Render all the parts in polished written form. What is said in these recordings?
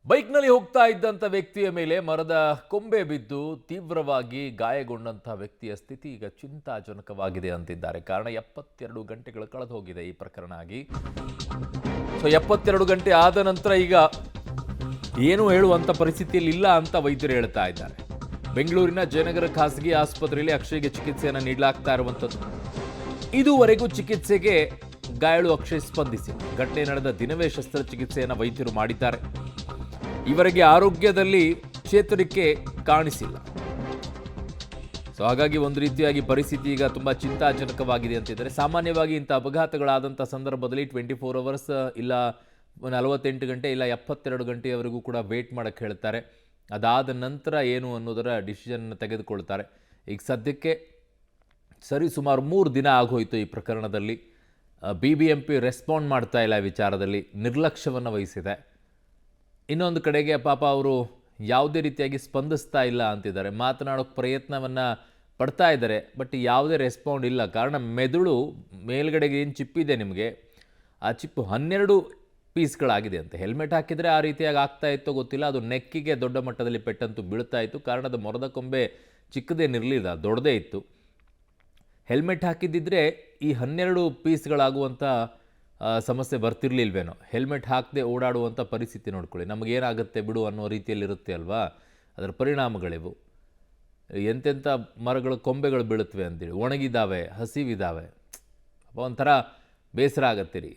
ಬೈಕ್ನಲ್ಲಿ ಹೋಗ್ತಾ ಇದ್ದಂಥ ವ್ಯಕ್ತಿಯ ಮೇಲೆ ಮರದ ಕೊಂಬೆ ಬಿದ್ದು ತೀವ್ರವಾಗಿ ಗಾಯಗೊಂಡಂತಹ ವ್ಯಕ್ತಿಯ ಸ್ಥಿತಿ ಈಗ ಚಿಂತಾಜನಕವಾಗಿದೆ ಅಂತಿದ್ದಾರೆ. ಕಾರಣ 72 ಗಂಟೆಗಳು ಕಳೆದು ಹೋಗಿದೆ ಈ ಪ್ರಕರಣ ಆಗಿ. 72 ಗಂಟೆ ಆದ ನಂತರ ಈಗ ಏನು ಹೇಳುವಂಥ ಪರಿಸ್ಥಿತಿಯಲ್ಲಿ ಇಲ್ಲ ಅಂತ ವೈದ್ಯರು ಹೇಳ್ತಾ ಇದ್ದಾರೆ. ಬೆಂಗಳೂರಿನ ಜಯನಗರ ಖಾಸಗಿ ಆಸ್ಪತ್ರೆಯಲ್ಲಿ ಅಕ್ಷಯ್ಗೆ ಚಿಕಿತ್ಸೆಯನ್ನು ನೀಡಲಾಗ್ತಾ ಇರುವಂಥದ್ದು. ಇದುವರೆಗೂ ಚಿಕಿತ್ಸೆಗೆ ಗಾಯಾಳು ಅಕ್ಷಯ್ ಸ್ಪಂದಿಸಿಲ್ಲ. ಘಟನೆ ನಡೆದ ದಿನವೇ ಶಸ್ತ್ರಚಿಕಿತ್ಸೆಯನ್ನು ವೈದ್ಯರು ಮಾಡಿದ್ದಾರೆ. ಇವರಿಗೆ ಆರೋಗ್ಯದಲ್ಲಿ ಚೇತರಿಕೆ ಕಾಣಿಸಿಲ್ಲ. ಹಾಗಾಗಿ ಒಂದು ರೀತಿಯಾಗಿ ಪರಿಸ್ಥಿತಿ ಈಗ ತುಂಬಾ ಚಿಂತಾಜನಕವಾಗಿದೆ ಅಂತಿದ್ದಾರೆ. ಸಾಮಾನ್ಯವಾಗಿ ಇಂಥ ಅಪಘಾತಗಳಾದಂಥ ಸಂದರ್ಭದಲ್ಲಿ 24 ಅವರ್ಸ್ ಇಲ್ಲ 48 ಗಂಟೆ ಇಲ್ಲ 72 ಗಂಟೆಯವರೆಗೂ ಕೂಡ ವೇಟ್ ಮಾಡಕ್ಕೆ ಹೇಳ್ತಾರೆ. ಅದಾದ ನಂತರ ಏನು ಅನ್ನೋದರ ಡಿಸಿಷನ್ ತೆಗೆದುಕೊಳ್ತಾರೆ. ಈಗ ಸದ್ಯಕ್ಕೆ ಸುಮಾರು 3 ದಿನ ಆಗೋಯ್ತು ಈ ಪ್ರಕರಣದಲ್ಲಿ. BBMP ರೆಸ್ಪಾಂಡ್ ಮಾಡ್ತಾ ಇಲ್ಲ, ವಿಚಾರದಲ್ಲಿ ನಿರ್ಲಕ್ಷ್ಯವನ್ನು ವಹಿಸಿದೆ. ಇನ್ನೊಂದು ಕಡೆಗೆ ಪಾಪ ಅವರು ಯಾವುದೇ ರೀತಿಯಾಗಿ ಸ್ಪಂದಿಸ್ತಾ ಇಲ್ಲ ಅಂತಿದ್ದಾರೆ. ಮಾತನಾಡೋಕ್ಕೆ ಪ್ರಯತ್ನವನ್ನು ಪಡ್ತಾ ಇದ್ದಾರೆ, ಬಟ್ ಯಾವುದೇ ರೆಸ್ಪಾಂಡ್ ಇಲ್ಲ. ಕಾರಣ ಮೆದುಳು ಮೇಲ್ಗಡೆಗೆ ಏನು ಚಿಪ್ಪಿದೆ ನಿಮಗೆ, ಆ ಚಿಪ್ಪು 12 ಪೀಸ್ಗಳಾಗಿದೆ ಅಂತೆ. ಹೆಲ್ಮೆಟ್ ಹಾಕಿದರೆ ಆ ರೀತಿಯಾಗಿ ಆಗ್ತಾ ಇತ್ತೋ ಗೊತ್ತಿಲ್ಲ. ಅದು ನೆಕ್ಕಿಗೆ ದೊಡ್ಡ ಮಟ್ಟದಲ್ಲಿ ಪೆಟ್ಟಂತೂ ಬೀಳ್ತಾ ಇತ್ತು. ಕಾರಣದ ಮೊರದ ಕೊಂಬೆ ಚಿಕ್ಕದೇನಿರಲಿಲ್ಲ, ದೊಡ್ಡದೇ ಇತ್ತು. ಹೆಲ್ಮೆಟ್ ಹಾಕಿದ್ದಿದ್ರೆ ಈ 12 ಪೀಸ್ಗಳಾಗುವಂಥ ಸಮಸ್ಯೆ ಬರ್ತಿರ್ಲಿಲ್ವೇನೋ. ಹೆಲ್ಮೆಟ್ ಹಾಕದೆ ಓಡಾಡುವಂಥ ಪರಿಸ್ಥಿತಿ ನೋಡ್ಕೊಳ್ಳಿ. ನಮಗೇನಾಗುತ್ತೆ ಬಿಡು ಅನ್ನೋ ರೀತಿಯಲ್ಲಿರುತ್ತೆ ಅಲ್ವಾ. ಅದರ ಪರಿಣಾಮಗಳಿವು. ಎಂತೆಂಥ ಮರಗಳ ಕೊಂಬೆಗಳು ಬೀಳುತ್ತವೆ ಅಂತೇಳಿ, ಒಣಗಿದ್ದಾವೆ, ಹಸಿವಿದ್ದಾವೆ. ಒಂಥರ ಬೇಸರ ಆಗತ್ತೆ ರೀ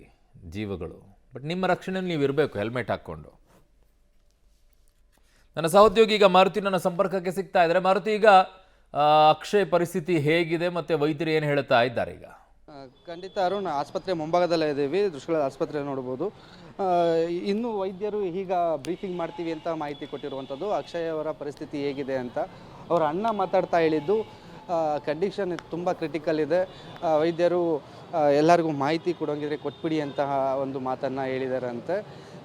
ಜೀವಗಳು. ಬಟ್ ನಿಮ್ಮ ರಕ್ಷಣೆಯಲ್ಲಿ ನೀವು ಇರಬೇಕು ಹೆಲ್ಮೆಟ್ ಹಾಕ್ಕೊಂಡು. ನನ್ನ ಸಹೋದ್ಯೋಗಿ ಈಗ ಮಾರುತಿ ನನ್ನ ಸಂಪರ್ಕಕ್ಕೆ ಸಿಗ್ತಾ ಇದ್ದಾರೆ. ಮಾರುತಿ, ಈಗ ಅಕ್ಷಯ್ ಪರಿಸ್ಥಿತಿ ಹೇಗಿದೆ ಮತ್ತು ವೈದ್ಯರು ಏನು ಹೇಳ್ತಾ ಇದ್ದಾರೆ ಈಗ? ಖಂಡಿತ ಅರುಣ್, ಆಸ್ಪತ್ರೆ ಮುಂಭಾಗದಲ್ಲೇ ಇದ್ದೀವಿ. ದೃಶ್ಯಗಳ ಆಸ್ಪತ್ರೆ ನೋಡ್ಬೋದು. ಇನ್ನು ವೈದ್ಯರು ಈಗ ಬ್ರೀಫಿಂಗ್ ಮಾಡ್ತೀವಿ ಅಂತ ಮಾಹಿತಿ ಕೊಟ್ಟಿರುವಂಥದ್ದು. ಅಕ್ಷಯ್ ಅವರ ಪರಿಸ್ಥಿತಿ ಹೇಗಿದೆ ಅಂತ ಅವರ ಅಣ್ಣ ಮಾತಾಡ್ತಾ ಹೇಳಿದ್ದು, ಕಂಡೀಷನ್ ತುಂಬ ಕ್ರಿಟಿಕಲ್ ಇದೆ. ವೈದ್ಯರು ಎಲ್ಲರಿಗೂ ಮಾಹಿತಿ ಕೊಡೋಂಗಿದ್ರೆ ಕೊಟ್ಬಿಡಿ ಅಂತಹ ಒಂದು ಮಾತನ್ನು ಹೇಳಿದಾರಂತೆ.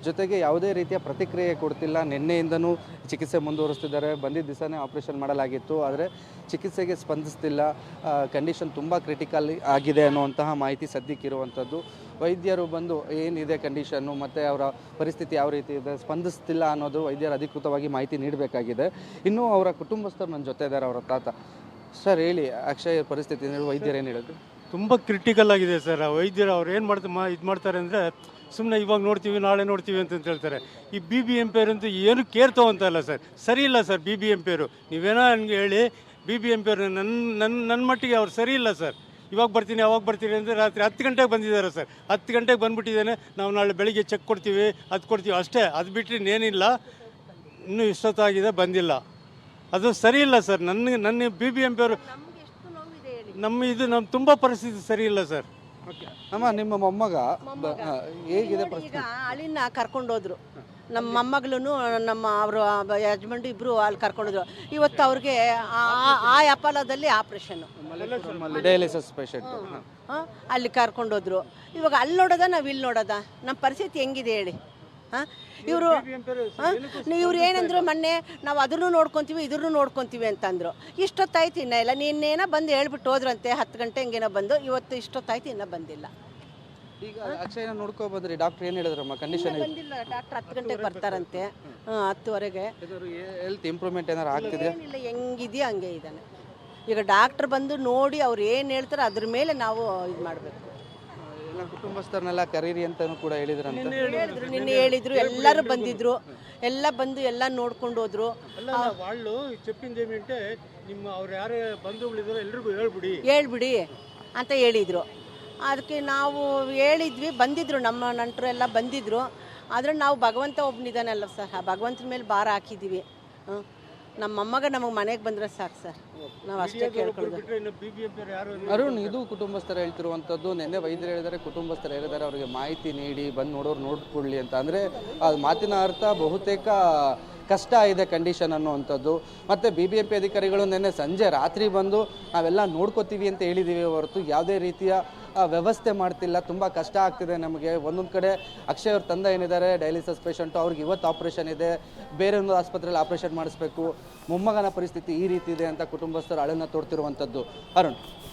ಜೊತೆಗೆ ಯಾವುದೇ ರೀತಿಯ ಪ್ರತಿಕ್ರಿಯೆ ಕೊಡ್ತಿಲ್ಲ. ನಿನ್ನೆಯಿಂದನೂ ಚಿಕಿತ್ಸೆ ಮುಂದುವರಿಸ್ತಿದ್ದಾರೆ. ಬಂದಿದ್ದ ದಿವಸನೇ ಆಪ್ರೇಷನ್ ಮಾಡಲಾಗಿತ್ತು, ಆದರೆ ಚಿಕಿತ್ಸೆಗೆ ಸ್ಪಂದಿಸ್ತಿಲ್ಲ. ಕಂಡೀಷನ್ ತುಂಬ ಕ್ರಿಟಿಕಲ್ ಆಗಿದೆ ಅನ್ನುವಂತಹ ಮಾಹಿತಿ ಸದ್ಯಕ್ಕಿರುವಂಥದ್ದು. ವೈದ್ಯರು ಬಂದು ಏನಿದೆ ಕಂಡೀಷನ್ನು ಮತ್ತು ಅವರ ಪರಿಸ್ಥಿತಿ ಯಾವ ರೀತಿ ಇದೆ ಸ್ಪಂದಿಸ್ತಿಲ್ಲ ಅನ್ನೋದು ವೈದ್ಯರು ಅಧಿಕೃತವಾಗಿ ಮಾಹಿತಿ ನೀಡಬೇಕಾಗಿದೆ. ಇನ್ನೂ ಅವರ ಕುಟುಂಬಸ್ಥರು ನನ್ನ ಜೊತೆ ಇದ್ದಾರೆ, ಅವರ ತಾತ. ಸರ್ ಹೇಳಿ, ಅಕ್ಷಯ್ ಪರಿಸ್ಥಿತಿ ವೈದ್ಯರು ಏನು ಹೇಳಿದ್ರು? ತುಂಬ ಕ್ರಿಟಿಕಲ್ ಆಗಿದೆ ಸರ್. ವೈದ್ಯರು ಅವ್ರು ಏನು ಇದು ಮಾಡ್ತಾರೆ ಅಂದರೆ, ಸುಮ್ಮನೆ ಇವಾಗ ನೋಡ್ತೀವಿ ನಾಳೆ ನೋಡ್ತೀವಿ ಅಂತ ಹೇಳ್ತಾರೆ. ಈ BBMP ಅಂತೂ ಏನು ಕೇರ್ ತೊಗೊತಲ್ಲ ಸರ್. ಸರಿ ಇಲ್ಲ ಸರ್ BBMP. ನೀವೇನೋ ನನಗೆ ಹೇಳಿ, BBMP ನನ್ನ ಮಟ್ಟಿಗೆ ಅವ್ರು ಸರಿ ಇಲ್ಲ ಸರ್. ಇವಾಗ ಬರ್ತೀನಿ ಅವಾಗ ಬರ್ತೀನಿ ಅಂದರೆ ರಾತ್ರಿ 10 ಗಂಟೆಗೆ ಬಂದಿದ್ದಾರೆ ಸರ್. 10 ಗಂಟೆಗೆ ಬಂದುಬಿಟ್ಟಿದ್ದೇನೆ, ನಾವು ನಾಳೆ ಬೆಳಿಗ್ಗೆ ಚೆಕ್ ಕೊಡ್ತೀವಿ, ಅದು ಕೊಡ್ತೀವಿ ಅಷ್ಟೇ. ಅದು ಬಿಟ್ಟರೆ ಇನ್ನೇನಿಲ್ಲ. ಇನ್ನೂ ಇಷ್ಟೊತ್ತಾಗಿದೆ ಬಂದಿಲ್ಲ. ಅದು ಸರಿ ಇಲ್ಲ ಸರ್. ನನ್ನ BBMP ನಮ್ಮ ತುಂಬ ಪರಿಸ್ಥಿತಿ ಸರಿ ಇಲ್ಲ ಸರ್. ಅಮ್ಮ, ನಿಮ್ಮ ಮೊಮ್ಮಗ ಹೇಗಿದೆ ಈಗ ಅಲ್ಲಿನ ಕರ್ಕೊಂಡೋದ್ರು. ನಮ್ಮ ಮೊಮ್ಮಗಳು ನಮ್ಮ ಅವರು ಯಜಮಾನ್ರು ಇಬ್ಬರು ಅಲ್ಲಿ ಕರ್ಕೊಂಡೋದ್ರು. ಇವತ್ತು ಅವ್ರಿಗೆ ಆ ಅಪೋಲೋದಲ್ಲಿ ಆಪ್ರೇಷನ್ನು, ಡಯಾಲಿಸಿಸ್ ಪೇಷಂಟ್ ಅಲ್ಲಿ ಕರ್ಕೊಂಡೋದ್ರು. ಇವಾಗ ಅಲ್ಲಿ ನೋಡೋದ ನಾವು ಇಲ್ಲಿ ನೋಡೋದ? ನಮ್ಮ ಪರಿಸ್ಥಿತಿ ಹೆಂಗಿದೆ ಹೇಳಿ? ಇವ್ರು ಏನಂದ್ರು, ಮೊನ್ನೆ ನಾವು ಅದನ್ನು ನೋಡ್ಕೊತೀವಿ ಇದ್ರೂ ನೋಡ್ಕೊತೀವಿ ಅಂತಂದ್ರು. ಇಷ್ಟೊತ್ತಾಯ್ತು ಇನ್ನೂ ಇಲ್ಲ. ನಿನ್ನೇನೋ ಬಂದು ಹೇಳ್ಬಿಟ್ಟು ಹೋದ್ರಂತೆ 10 ಗಂಟೆ ಹಂಗೇನೋ ಬಂದು. ಇವತ್ತು ಇಷ್ಟೊತ್ತಾಯ್ತು ಇನ್ನೂ ಬಂದಿಲ್ಲ. ಈಗ ಅಕ್ಷಯನ ನೋಡ್ಕೊ ಬಂದ್ರಿ, ಡಾಕ್ಟರ್ ಏನು ಹೇಳಿದ್ರಮ್ಮ? ಕಂಡೀಷನ್ ಬಂದಿಲ್ಲ. ಡಾಕ್ಟರ್ 10 ಗಂಟೆಗೆ ಬರ್ತಾರಂತೆ, 10:30ಗೆ. ಹೆಲ್ತ್ ಇಂಪ್ರೂವ್ಮೆಂಟ್ ಏನಾರು ಆಗ್ತಿದೆ? ಏನಿಲ್ಲ, ಹೆಂಗಿದೆಯೋ ಹಂಗೆ ಇದ್ದಾನೆ. ಈಗ ಡಾಕ್ಟರ್ ಬಂದು ನೋಡಿ ಅವ್ರು ಏನು ಹೇಳ್ತಾರೆ ಅದ್ರ ಮೇಲೆ ನಾವು ಇದು ಮಾಡಬೇಕು. ಎಲ್ಲ ಕುಟುಂಬಸ್ಥರನ್ನೆಲ್ಲ ಕರೀರಿ ಅಂತಲೂ ಕೂಡ ಹೇಳಿದ್ರಂತೆ. ನಿನ್ನೆ ಹೇಳಿದ್ರು, ಎಲ್ಲರೂ ಬಂದಿದ್ರು. ಎಲ್ಲ ಬಂದು ಎಲ್ಲ ನೋಡ್ಕೊಂಡು ಹೋದ್ರು. వాళ్ళు చెప్పింది ఏమంటే, ನಿಮ್ಮ ಅವ್ರು ಯಾರೇ ಬಂಧುಗಳಿದ್ದಾರೆ ಎಲ್ರಿಗೂ ಹೇಳ್ಬಿಡಿ ಅಂತ ಹೇಳಿದರು. ಅದಕ್ಕೆ ನಾವು ಹೇಳಿದ್ವಿ. ಬಂದಿದ್ರು, ನಮ್ಮ ನಂಟರು ಎಲ್ಲ ಬಂದಿದ್ರು. ಆದರೆ ನಾವು ಭಗವಂತ ಒಬ್ಬನಿದ್ದಾನಲ್ಲ ಸರ್, ಆ ಭಗವಂತನ ಮೇಲೆ ಭಾರ ಹಾಕಿದ್ದೀವಿ. ನಮ್ಮ ಮೊಮ್ಮಗ ನಮಗೆ ಮನೆಗೆ ಬಂದರೆ ಸಾಕು ಸರ್, ನಾವು ಅಷ್ಟೇ ಕೇಳ್ಕೊಳ್ಳೋದು. ಅರುಣ್, ಇದು ಕುಟುಂಬಸ್ಥರು ಹೇಳ್ತಿರುವಂಥದ್ದು. ನಿನ್ನೆ ವೈದ್ಯರು ಹೇಳಿದ್ದಾರೆ, ಕುಟುಂಬಸ್ಥರು ಹೇಳಿದ್ದಾರೆ ಅವರಿಗೆ ಮಾಹಿತಿ ನೀಡಿ, ಬಂದು ನೋಡೋರು ನೋಡ್ಕೊಳ್ಳಿ ಅಂತ. ಅಂದರೆ ಅದು ಮಾತಿನ ಅರ್ಥ ಬಹುತೇಕ ಕಷ್ಟ ಇದೆ ಕಂಡೀಷನ್ ಅನ್ನುವಂಥದ್ದು. ಮತ್ತು BBMP ಅಧಿಕಾರಿಗಳು ನಿನ್ನೆ ಸಂಜೆ ರಾತ್ರಿ ಬಂದು ನಾವೆಲ್ಲ ನೋಡ್ಕೋತೀವಿ ಅಂತ ಹೇಳಿದ್ದೀವಿ ಹೊರತು ಯಾವುದೇ ರೀತಿಯ ವ್ಯವಸ್ಥೆ ಮಾಡ್ತಿಲ್ಲ. ತುಂಬ ಕಷ್ಟ ಆಗ್ತಿದೆ ನಮಗೆ. ಒಂದೊಂದು ಕಡೆ ಅಕ್ಷಯ್ ಅವ್ರ ತಂದೆ ಏನಿದ್ದಾರೆ ಡಯಾಲಿಸಿಸ್ ಪೇಷಂಟು, ಅವ್ರಿಗೆ ಇವತ್ತು ಆಪ್ರೇಷನ್ ಇದೆ, ಬೇರೆ ಒಂದು ಆಸ್ಪತ್ರೆಯಲ್ಲಿ ಆಪ್ರೇಷನ್ ಮಾಡಿಸ್ಬೇಕು. ಮೊಮ್ಮಗನ ಪರಿಸ್ಥಿತಿ ಈ ರೀತಿ ಇದೆ ಅಂತ ಕುಟುಂಬಸ್ಥರು ಅಳನ್ನು ತೋಡ್ತಿರುವಂಥದ್ದು. ಅರುಣ್.